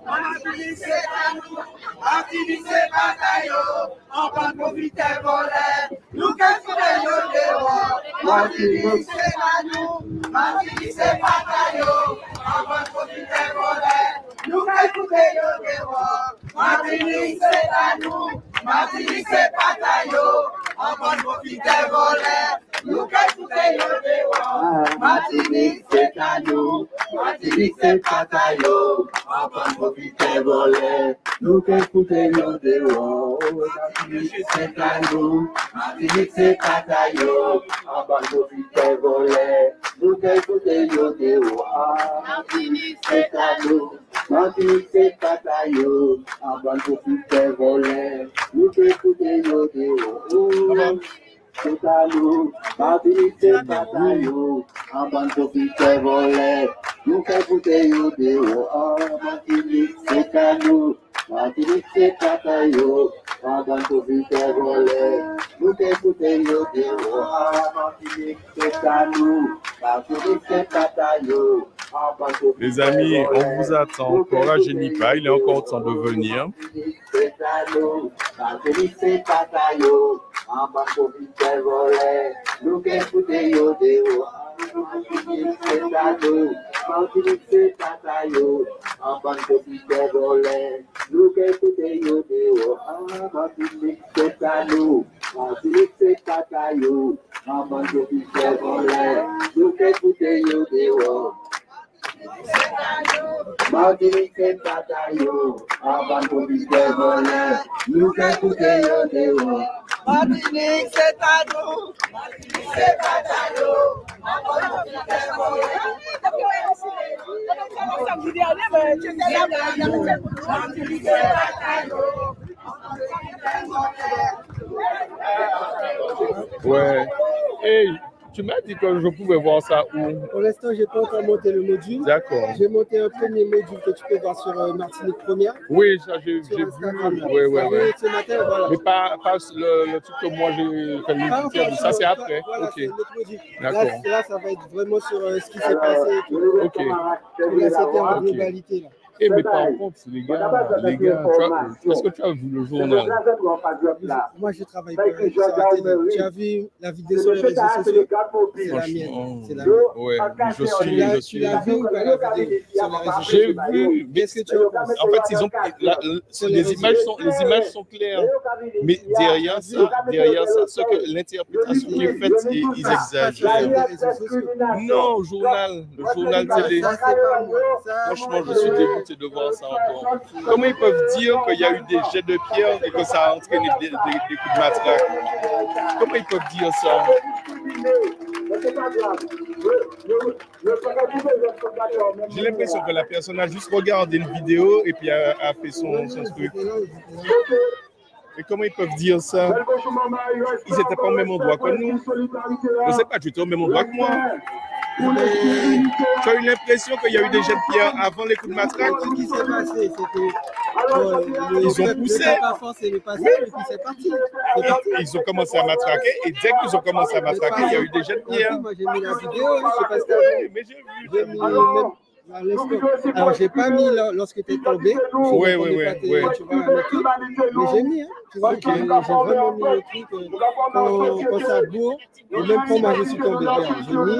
Martinique, c'est à nous. Martinique, c'est Patayo. On va profiter voler. Nous qu'écouter nos dehors. Martinique, c'est à nous. Martinique, c'est Patayo. On va profiter voler. Nous qu'écouter nos dehors. Martinique, c'est à nous. Martinique, c'est Patayo. On va profiter voler. Nous qu'écouter nos dehors. C'est à nous, Martinique c'est Patayo, en bande profiter voler, nous qu'écouter yo dehors, Martinique c'est à nous, Martinique c'est Patayo, en bande profiter voler, nous qu'écouter yo dehors, Martinique c'est à nous, Martinique c'est Patayo. Les amis, on vous attend. Encouragez-n'y pas, il est encore temps de venir. Martinique c'est Patayo, avant de profiter voler, nous qu'écouter yo dehors. Martinique c'est à nous, Martinique c'est Patayo, avant de profiter voler. Martinique c'est Patayo, Ouais. Hey, tu m'as dit que je pouvais voir ça où? Pour l'instant, je n'ai pas encore monté le module. D'accord. J'ai monté un premier module que tu peux voir sur Martinique Première. Oui, ça j'ai vu. Oui. Ce matin, voilà. Mais pas le truc que moi j'ai fait le ça c'est après. Voilà, ok. c'est notre module. D'accord. Là, ça va être vraiment sur ce qui s'est passé. Et tout. Ok. Là, c'était en globalité. Là. Eh, mais par contre, les gars, est-ce que tu as vu le journal? Moi, je travaille pas sur la télé. Tu as vu la vidéo sur les réseaux sociaux? C'est la mienne. C'est la mienne. Ouais, je suis. Tu l'as vu ou pas la vidéo sur les réseaux sociaux? J'ai vu. Qu'est-ce que tu en penses? En fait, ils ont les images sont claires, mais derrière ça, ce que l'interprétation qui est faite, ils exagèrent. Non, le journal télé. Franchement, je suis dégoûté de voir ça encore. Comment ils peuvent dire qu'il y a eu des jets de pierre et que ça a entraîné des coups de matraque? Comment ils peuvent dire ça? J'ai l'impression que la personne a juste regardé une vidéo et puis a fait son truc. Et comment ils peuvent dire ça? Ils n'étaient pas au même endroit que nous. Je ne sais pas, tu étais au même endroit que moi. Tu as eu l'impression qu'il y a eu des jets de pierre avant les coups de matraque? Ce qui s'est passé, c'est que ils ont poussé. C'est parti. Ils ont commencé à matraquer et dès qu'ils ont commencé à matraquer, il y a eu des jets de pierre. Moi, j'ai mis la vidéo, je ne sais pas si tu as vu. Mais j'ai vu. Alors, j'ai pas mis lorsque tu es tombé. Oui. Tu vois, mais j'ai mis, hein. Tu vois, j'ai vraiment mis le truc quand ça bourre. Et même quand moi je suis tombé, j'ai mis,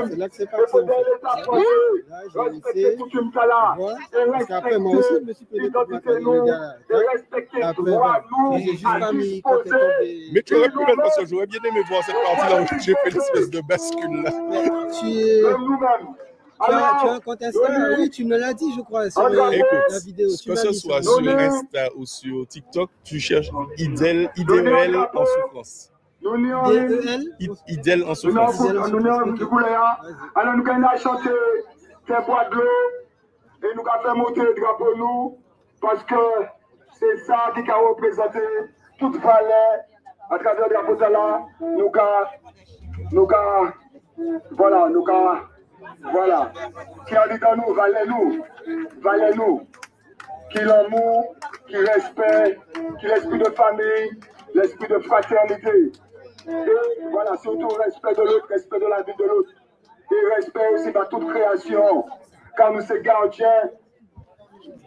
c'est là que c'est parti. Là, j'ai laissé, tu vois, parce qu'après, moi aussi, je me suis pris le gars. Après, voilà. J'ai juste pas mis quand tu es tombé. Mais tu aurais pu mettre parce que j'aurais bien aimé voir cette partie-là où j'ai fait l'espèce de bascule là. Tu as un compte Insta? Oui, tu me l'as dit, je crois, sur la vidéo. Que ce soit sur Insta ou sur TikTok, tu cherches IDEL en souffrance. IDEL en souffrance. Alors, nous allons chanter ces bois de l'eau et nous allons faire monter le drapeau nous parce que c'est ça qui a représenté toute valeur à travers le drapeau de là. Voilà, qui a dit dans nous, valez-nous, qui l'amour, qui respect, qui l'esprit de famille, l'esprit de fraternité. Et voilà, surtout respect de l'autre, respect de la vie de l'autre. Et respect aussi par toute création. Car nous sommes gardiens,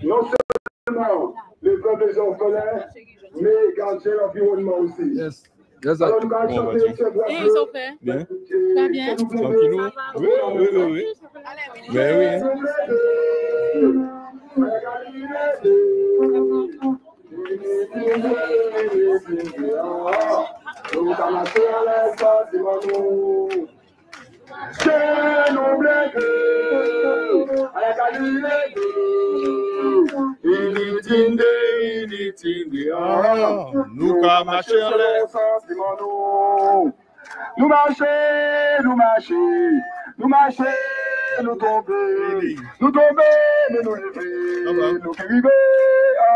non seulement les veuves et les orphelins, mais gardiens l'environnement aussi. Yes. Yes, Alors nous allons chanter ce bois Et ils ont fait. Bien. Très bien. Tranquillou. Oui. Mais oui. Nous qu'à marcher en l'air. Nous marcher, nous tomber, mais nous lever, nous arriver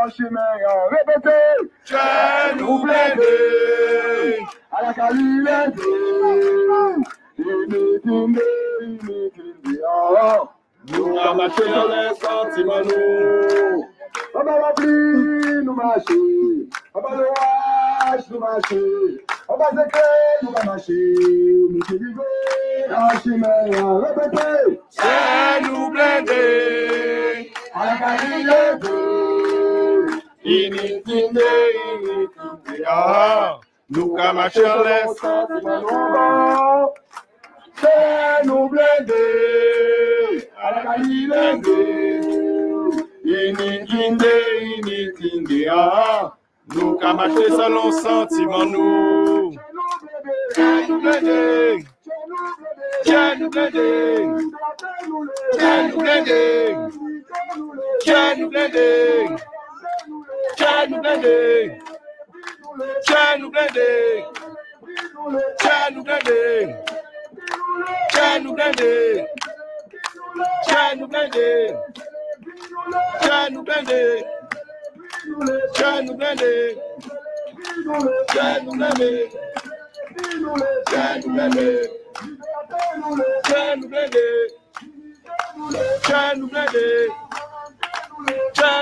en chemin, en répéter, nous blender, à la calilette, nous à marcher dans les sentiments, nous. Papa la pluie, nous marcher, papa le wash, nous marcher, papa c'est que nous va marcher, nous qui vivons, en chemin, répéter, C'est nous blender, à la calilette, inutile, nous qu'à marcher en l'air. C'est nous blender, à la calilette, nous qu'à marcher selon sentiment nous. Nous blender, nous blender, nous blender, nous blender, nous blender, nous blender, nous blender, nous blender, nous blender. Nous blender, nous blender, nous blender, nous blender, nous blender, nous blender,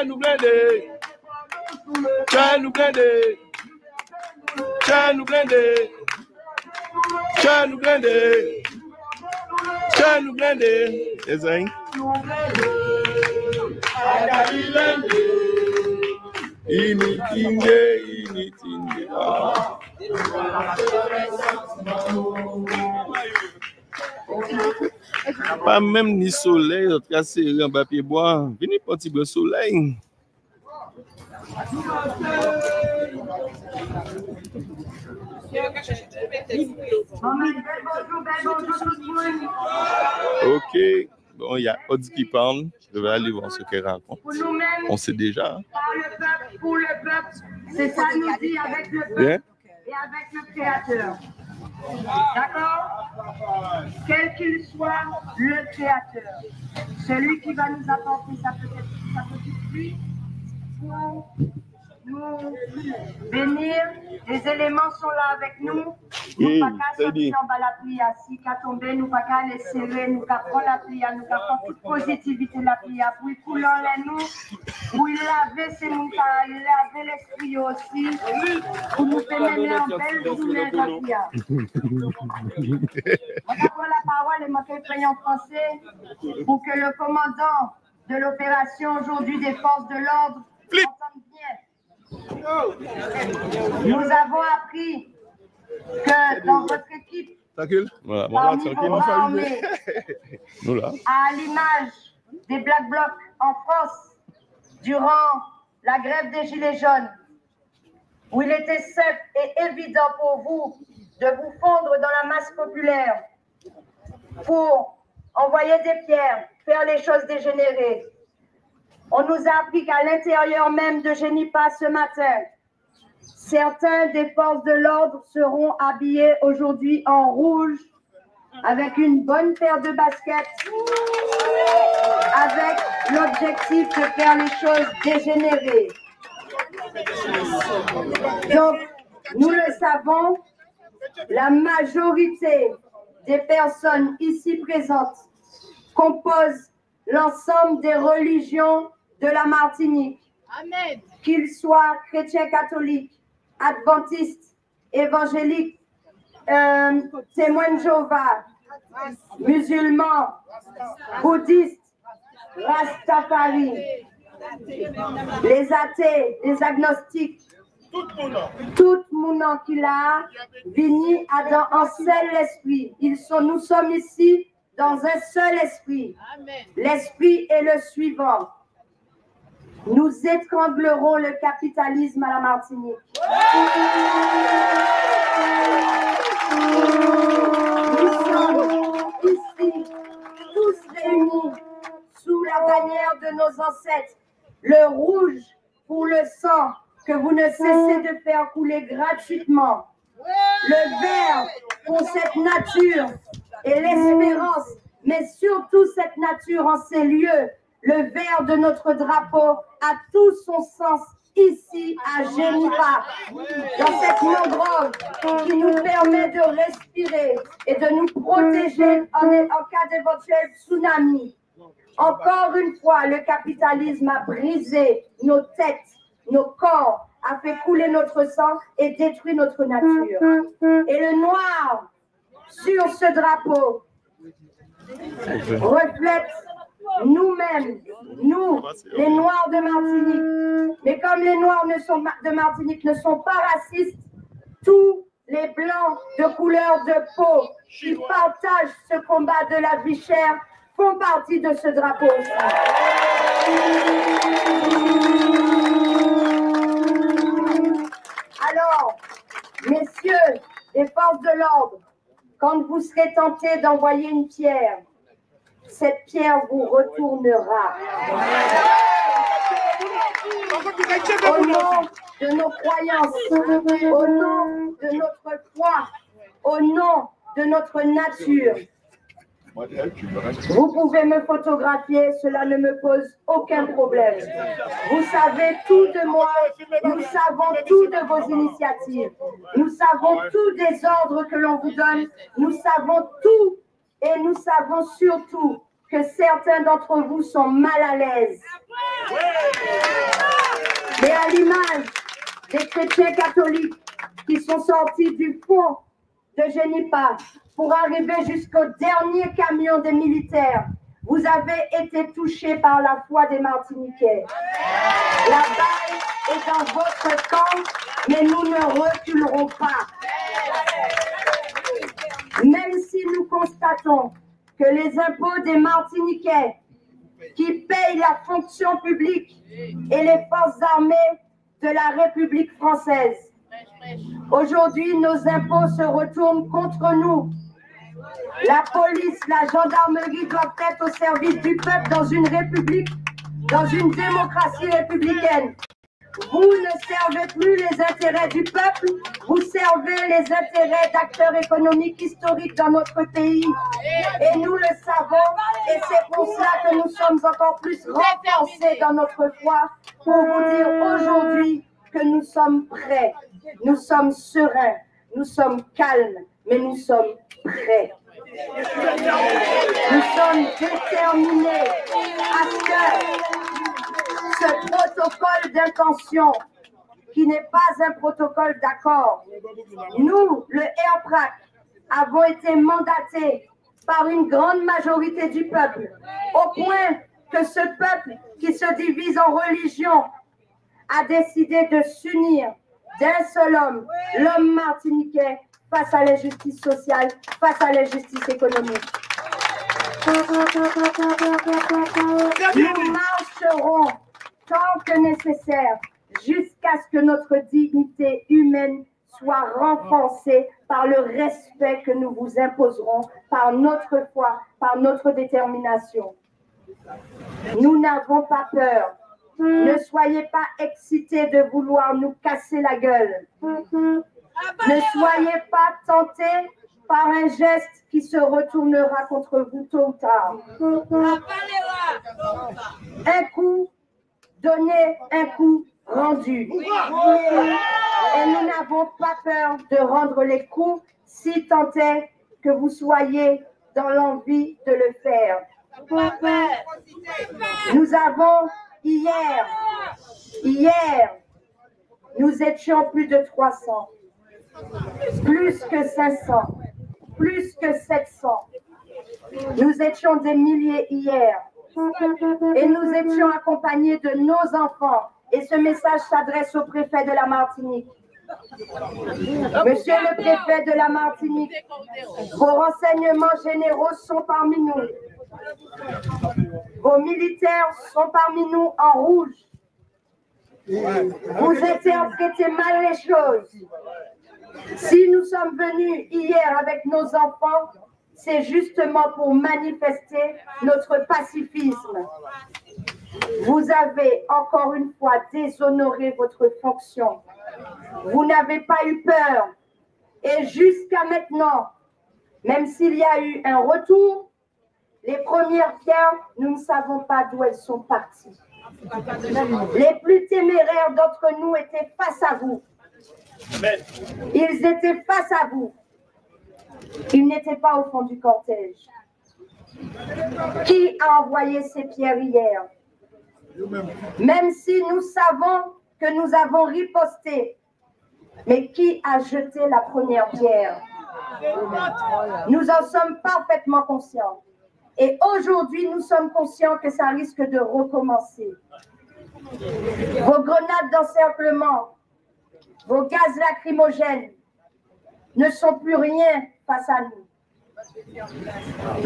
nous blender, nous blender, nous blender, nous blender, nous blender, Esaïe. Pas même ni soleil, en tout cas c'est un papier bois. Venez pour un petit peu soleil. Ok. Bon, il y a Audi qui parle. Je vais aller voir ce qu'elle raconte. On sait déjà. Par le peuple, pour le peuple. C'est ça nous dit avec le peuple et avec le Créateur. D'accord? Quel qu'il soit le Créateur, celui qui va nous apporter sa petite pluie pour nous bénir. Les éléments sont là avec nous. Nous pas qu'à sortir en bas la pluie assis, qu'à tomber, nous pas qu'à les serrer, nous qu'à prendre la pluie, nous qu'à prendre toute positivité la pluie, pour y couler en nous, pour y laver ces nous, laver l'esprit aussi, pour nous faire mener en belle journée la pluie. On va prendre la parole et m'accueillir en français pour que le commandant de l'opération aujourd'hui des forces de l'ordre entende bien. Nous avons appris que dans votre équipe, voilà, à l'image des Black Blocs en France, durant la grève des Gilets jaunes, où il était simple et évident pour vous de vous fondre dans la masse populaire pour envoyer des pierres, faire les choses dégénérées. On nous a appris qu'à l'intérieur même de Génipa ce matin, certains des forces de l'ordre seront habillés aujourd'hui en rouge, avec une bonne paire de baskets, avec l'objectif de faire les choses dégénérées. Donc, nous le savons, la majorité des personnes ici présentes composent l'ensemble des religions de la Martinique, qu'ils soient chrétiens catholiques, adventistes, évangéliques, témoins de Jéhovah, musulmans, bouddhistes, Rastafari, les athées, les agnostiques, tout le monde qui l'a venu dans un seul esprit. Nous sommes ici dans un seul esprit. L'esprit est le suivant. Nous étranglerons le capitalisme à la Martinique. Nous sommes ici, tous réunis, sous la bannière de nos ancêtres, le rouge pour le sang que vous ne cessez de faire couler gratuitement, le vert pour cette nature et l'espérance, mais surtout cette nature en ces lieux. Le vert de notre drapeau a tout son sens ici à Génipa, dans cette mangrove qui nous permet de respirer et de nous protéger en cas d'éventuel tsunami. Encore une fois, le capitalisme a brisé nos têtes, nos corps, a fait couler notre sang et détruit notre nature. Et le noir sur ce drapeau reflète nous-mêmes, nous, les Noirs de Martinique. Mais comme les Noirs de Martinique ne sont pas racistes, tous les Blancs de couleur de peau qui partagent ce combat de la vie chère font partie de ce drapeau aussi. Alors, messieurs, les forces de l'ordre, quand vous serez tentés d'envoyer une pierre, cette pierre vous retournera. Au nom de nos croyances, au nom de notre foi, au nom de notre nature, vous pouvez me photographier, cela ne me pose aucun problème. Vous savez tout de moi, nous savons tout de vos initiatives, nous savons tout des ordres que l'on vous donne, nous savons tout et nous savons surtout que certains d'entre vous sont mal à l'aise. Mais à l'image des chrétiens catholiques qui sont sortis du fond de Génipa pour arriver jusqu'au dernier camion des militaires, vous avez été touchés par la foi des Martiniquais. La balle est dans votre camp, mais nous ne reculerons pas. Même si nous constatons que les impôts des Martiniquais qui payent la fonction publique et les forces armées de la République française, aujourd'hui, nos impôts se retournent contre nous. La police, la gendarmerie doivent être au service du peuple dans une république, dans une démocratie républicaine. Vous ne servez plus les intérêts du peuple, vous servez les intérêts d'acteurs économiques historiques dans notre pays. Et nous le savons, et c'est pour cela que nous sommes encore plus renforcés dans notre foi, pour vous dire aujourd'hui que nous sommes prêts, nous sommes sereins, nous sommes calmes, mais nous sommes prêts. Nous sommes déterminés à ce que ce protocole d'intention, qui n'est pas un protocole d'accord, nous, le AirPrac, avons été mandatés par une grande majorité du peuple, au point que ce peuple qui se divise en religion a décidé de s'unir d'un seul homme, l'homme martiniquais, face à l'injustice sociale, face à l'injustice économique. Nous marcherons tant que nécessaire jusqu'à ce que notre dignité humaine soit renforcée par le respect que nous vous imposerons, par notre foi, par notre détermination. Nous n'avons pas peur. Ne soyez pas excités de vouloir nous casser la gueule. Ne soyez pas tentés par un geste qui se retournera contre vous tôt ou tard. Un coup donné, un coup rendu. Et nous n'avons pas peur de rendre les coups si tant est que vous soyez dans l'envie de le faire. Nous avons hier, nous étions plus de 300. Plus que 500, plus que 700. Nous étions des milliers hier et nous étions accompagnés de nos enfants. Et ce message s'adresse au préfet de la Martinique. Monsieur le préfet de la Martinique, vos renseignements généraux sont parmi nous. Vos militaires sont parmi nous en rouge. Vous interprétez mal les choses. Si nous sommes venus hier avec nos enfants, c'est justement pour manifester notre pacifisme. Vous avez encore une fois déshonoré votre fonction. Vous n'avez pas eu peur. Et jusqu'à maintenant, même s'il y a eu un retour, les premières pierres, nous ne savons pas d'où elles sont parties. Les plus téméraires d'entre nous étaient face à vous. Ils étaient face à vous. Ils n'étaient pas au fond du cortège. Qui a envoyé ces pierres hier? Même si nous savons que nous avons riposté, mais qui a jeté la première pierre? Nous en sommes parfaitement conscients. Et aujourd'hui, nous sommes conscients que ça risque de recommencer. Vos grenades d'encerclement, vos gaz lacrymogènes ne sont plus rien face à nous.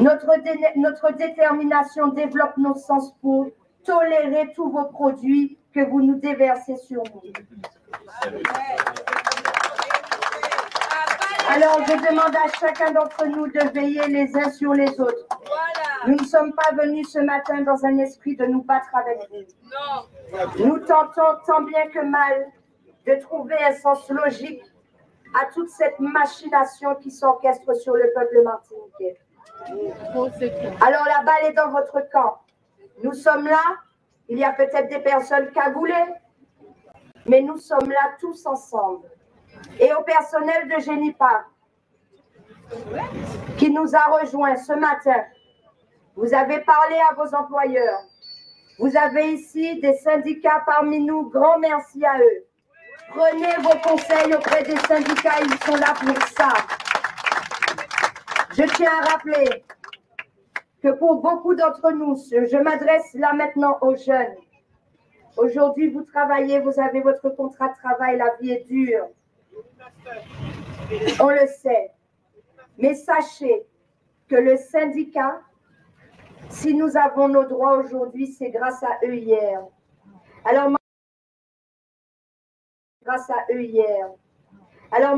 Notre détermination développe nos sens pour tolérer tous vos produits que vous nous déversez sur nous. Alors, je demande à chacun d'entre nous de veiller les uns sur les autres. Nous ne sommes pas venus ce matin dans un esprit de nous battre avec vous. Nous tentons tant bien que mal de trouver un sens logique à toute cette machination qui s'orchestre sur le peuple martiniquais. Alors, la balle est dans votre camp. Nous sommes là, il y a peut-être des personnes cagoulées, mais nous sommes là tous ensemble. Et au personnel de Génipa, qui nous a rejoints ce matin, vous avez parlé à vos employeurs. Vous avez ici des syndicats parmi nous, grand merci à eux. Prenez vos conseils auprès des syndicats, ils sont là pour ça. Je tiens à rappeler que pour beaucoup d'entre nous, je m'adresse là maintenant aux jeunes. Aujourd'hui, vous travaillez, vous avez votre contrat de travail, la vie est dure. On le sait. Mais sachez que le syndicat, si nous avons nos droits aujourd'hui, c'est grâce à eux hier. Alors, grâce à eux hier. Alors,